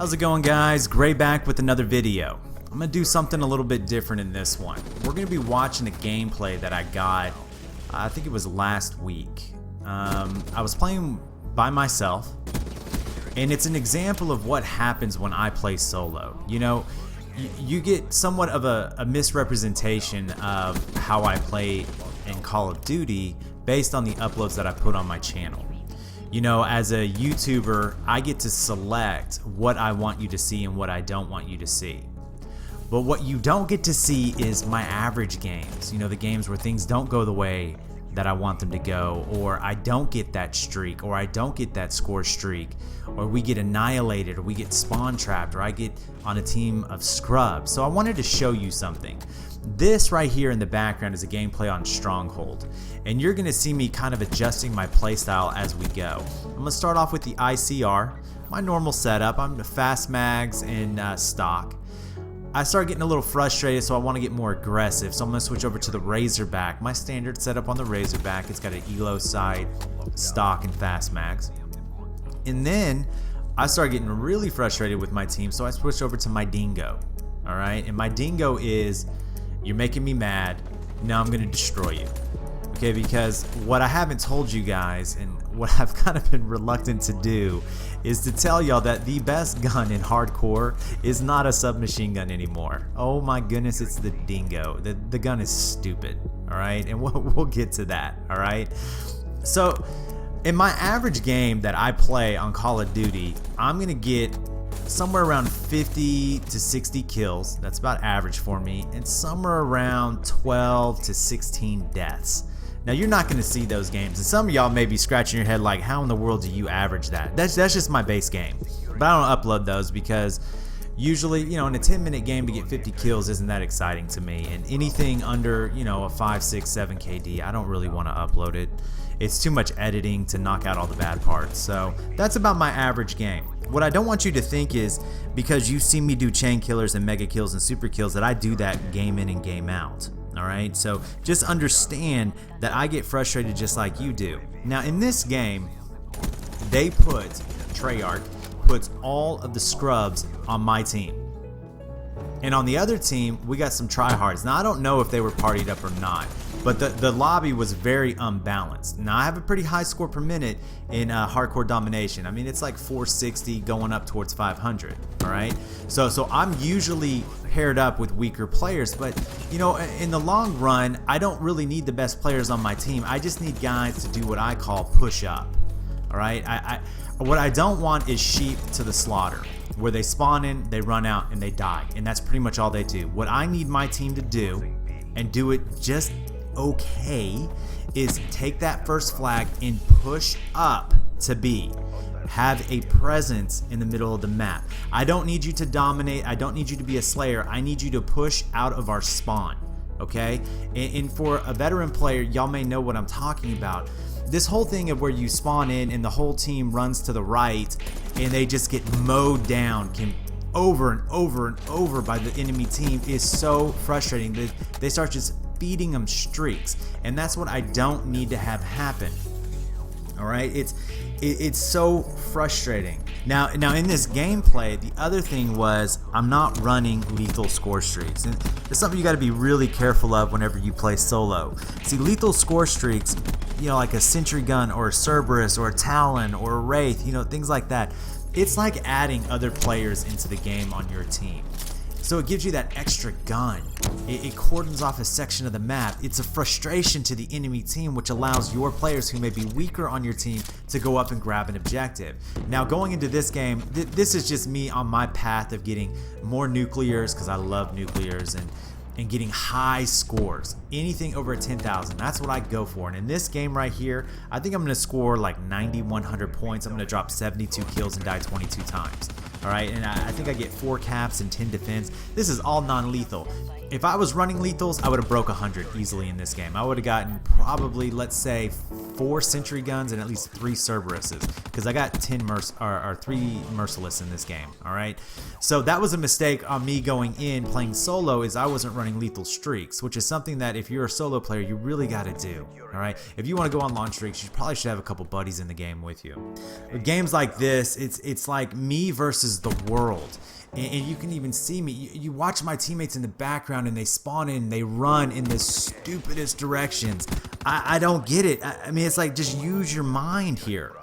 How's it going, guys? Gray back with another video. I'm gonna do something a little bit different in this one. We're gonna be watching a gameplay that I got, I think it was last week. I was playing by myself, and it's an example of what happens when I play solo. You know, you get somewhat of a misrepresentation of how I play in Call of Duty based on the uploads that I put on my channel. You know, as a YouTuber, I get to select what I want you to see and what I don't want you to see. But what you don't get to see is my average games. You know, the games where things don't go the way that I want them to go, or I don't get that streak, or I don't get that score streak, or we get annihilated, or we get spawn trapped, or I get on a team of scrubs. So I wanted to show you something. This right here in the background is a gameplay on Stronghold, and you're gonna see me kind of adjusting my playstyle as we go. I'm gonna start off with the ICR, my normal setup. I'm the fast mags and stock. I start getting a little frustrated, so I want to get more aggressive, so I'm going to switch over to the Razorback. My standard setup on the Razorback, it's got an elo sight, stock, and fast mags. And then I start getting really frustrated with my team, so I switch over to my Dingo. Alright, and my Dingo is, you're making me mad, now I'm going to destroy you. Okay, because what I haven't told you guys, and what I've kind of been reluctant to do, is to tell y'all that the best gun in hardcore is not a submachine gun anymore. Oh my goodness, it's the Dingo. The gun is stupid, alright? And we'll get to that, alright? So, in my average game that I play on Call of Duty, I'm going to get somewhere around 50 to 60 kills. That's about average for me. And somewhere around 12 to 16 deaths. Now, you're not going to see those games, and some of y'all may be scratching your head like, how in the world do you average that? That's just my base game. But I don't upload those because usually, you know, in a 10-minute game to get 50 kills isn't that exciting to me. And anything under, you know, a 5, 6, 7 KD, I don't really want to upload it. It's too much editing to knock out all the bad parts. So that's about my average game. What I don't want you to think is because you see me do chain killers and mega kills and super kills that I do that game in and game out. Alright, so just understand that I get frustrated just like you do. Now in this game, they put, Treyarch puts all of the scrubs on my team. And on the other team, we got some tryhards. Now I don't know if they were partied up or not, but the lobby was very unbalanced. Now I have a pretty high score per minute in hardcore domination. I mean, it's like 460 going up towards 500. Alright, so I'm usually paired up with weaker players, but you know, in the long run, I don't really need the best players on my team. I just need guys to do what I call push up. Alright, what I don't want is sheep to the slaughter, where they spawn in, they run out, and they die, and that's pretty much all they do. What I need my team to do, and do it just okay, is take that first flag and push up to B. Have a presence in the middle of the map. I don't need you to dominate. I don't need you to be a slayer. I need you to push out of our spawn, okay? And for a veteran player, y'all may know what I'm talking about. This whole thing of where you spawn in and the whole team runs to the right and they just get mowed down over and over and over by the enemy team is so frustrating. They start just feeding them streaks, and that's what I don't need to have happen. Alright, it's so frustrating. Now in this gameplay, the other thing was I'm not running lethal score streaks, and it's something you got to be really careful of whenever you play solo. See, lethal score streaks, you know, like a sentry gun or a Cerberus or a Talon or a Wraith, you know, things like that. It's like adding other players into the game on your team. So it gives you that extra gun. It cordons off a section of the map. It's a frustration to the enemy team, which allows your players who may be weaker on your team to go up and grab an objective. Now going into this game, this is just me on my path of getting more nuclears, because I love nuclears, and getting high scores. Anything over 10,000, that's what I go for. And in this game right here, I think I'm going to score like 90, 100 points. I'm going to drop 72 kills and die 22 times. Alright, and I think I get 4 caps and 10 defense. This is all non-lethal. If I was running lethals, I would have broke 100 easily in this game. I would have gotten probably, let's say, 4 sentry guns and at least 3 Cerberuses, because I got 3 Merciless in this game. All right, so that was a mistake on me going in playing solo, is I wasn't running lethal streaks, which is something that if you're a solo player, you really got to do. All right, if you want to go on launch streaks, you probably should have a couple buddies in the game with you. With games like this, it's like me versus the world. And you can even see me. You watch my teammates in the background and they spawn in, they run in the stupidest directions. I don't get it. I mean, it's like, just use your mind here.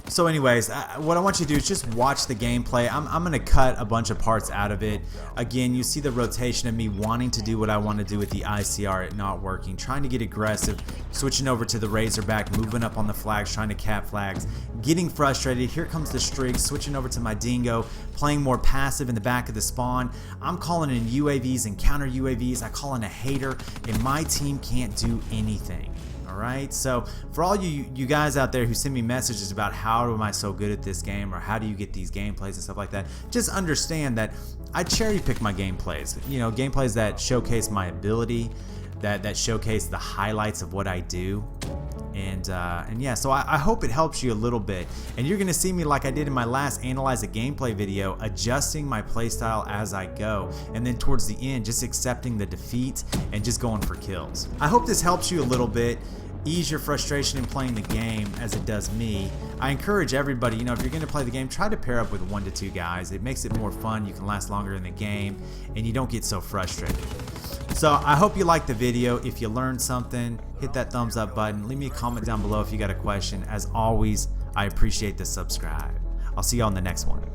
So anyways, what I want you to do is just watch the gameplay. I'm going to cut a bunch of parts out of it. Again, you see the rotation of me wanting to do what I want to do with the ICR, it not working, trying to get aggressive, switching over to the Razorback, moving up on the flags, trying to cap flags, getting frustrated. Here comes the streak, switching over to my Dingo, playing more passive in the back of the spawn. I'm calling in UAVs and counter UAVs. I call in a hater, and my team can't do anything. Alright, so for all you guys out there who send me messages about how am I so good at this game, or how do you get these gameplays and stuff like that, just understand that I cherry pick my gameplays. You know, gameplays that showcase my ability, that showcase the highlights of what I do. And yeah, so I hope it helps you a little bit. And you're going to see me, like I did in my last Analyze a Gameplay video, adjusting my playstyle as I go. And then towards the end, just accepting the defeat and just going for kills. I hope this helps you a little bit. Ease your frustration in playing the game as it does me. I encourage everybody, you know, if you're going to play the game, try to pair up with 1 to 2 guys. It makes it more fun. You can last longer in the game and you don't get so frustrated. So I hope you liked the video. If you learned something, hit that thumbs up button. Leave me a comment down below if you got a question. As always, I appreciate the subscribe. I'll see you on the next one.